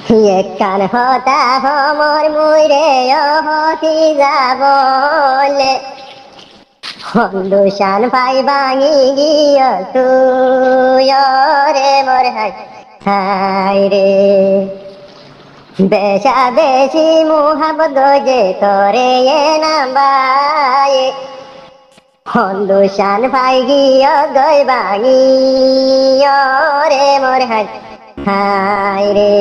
একখান হতা হমর মুইরে হতি যাবলে হন্দুশান পাই ভাঙি গিয় তুই রে মোর হাই হাই রে বেশা বেশি মুহাবত যে তোরে এ নাম্বায়ে হন্দুশান পাই গিয় গই ভাঙি রে মোর হাই হাই রে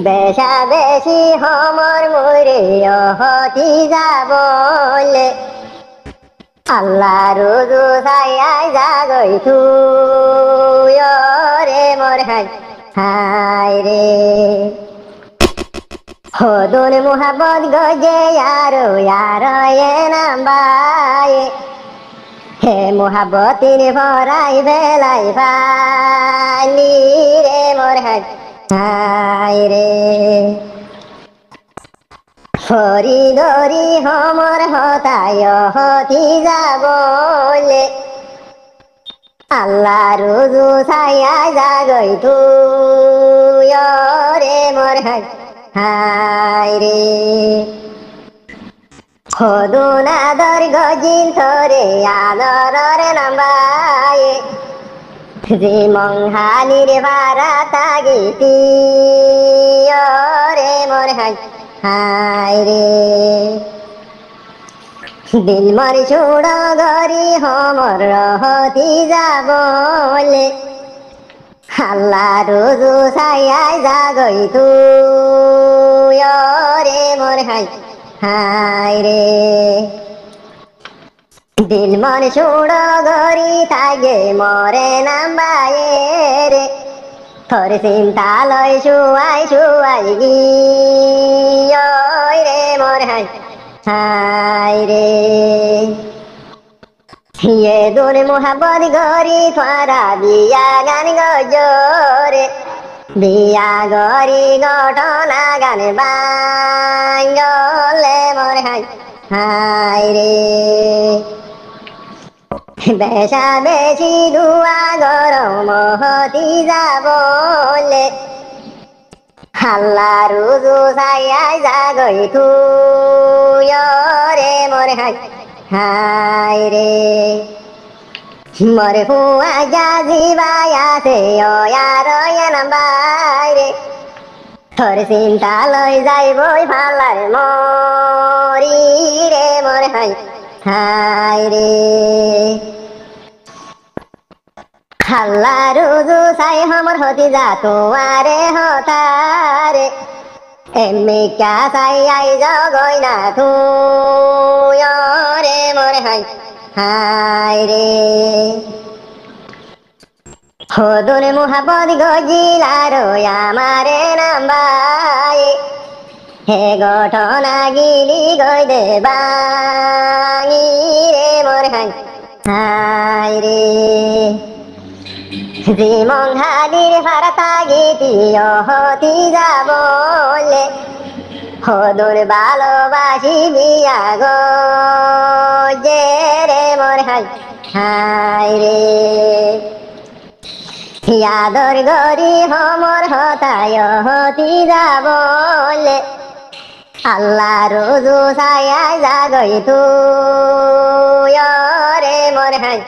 বেশা বেশি হমর মুরে হতি যাবলে আল্লাহ রুজু ছায়াই জাগই তুই রে মোর হাই হাই রে হদুন মুহাবত গজে আরো এ নাম্বায়ে হে মুহাবতির ভরাই বেলাই ভালি রে মোর হাই হাই রে ফরি দরি হমর হতায় হতি যাবলে আল্লাহ রুজু ছায়া জাগই তুই রে মোর হাই হাই রে হদুনাদর গজিল থরে আদরের নাম্বায়ে যে মংহানির ভাড়া তাগিতি রে মোর হাই হাই রে দিল মর ছুড় গরি হমর হতি যাবলে আল্লাহ রুজু ছায়াই জাগই তুই রে মোর হাই হাই রে দিল মন ছুড় গরি থাকে মরে নাম্বায়ে রে তোর চিন্তা লয় শুয়াই গিয় রে মোর হাই হাই রে ইয়ে দূর মুহাবত গরি থারা বিয়া গান গজরে বিয়া গরি ঘটনা গান বাঙ্গলে মোর হাই হাই রে বেশা বেশি দুয়া গরম হতি যাবলে আল্লাহ রুজু ছায়াই জাগই তুই রে মোর হাই হাই রে মোর হুয়া যাজিবাই আছে এ নাম্বারে তোর চিন্তা লই যাইবই ভালার মরি রে মোর হাই হাই রে আল্লাহ রুজু ছাই হমর হতি যা তোমারে হতারে এমনি কা ছাই আই জগই না তুই রে মোর হাই হাই রে হদুন মুহাবত গজিলার আমারে নাম্বায়ে হে ঘটনা গিলি গই দে বাঙি রে মোর হাই হাই রে যে মংহানির ভাড়া তাগিতি হতি যাবলে হদুর ভালোবাসি বিয়া গো যে রে মোর হাই হাই রে আদর গরি হমর হতায় হতি যাবলে আল্লাহ রুজু ছায়া জাগই তুই রে মোর হাই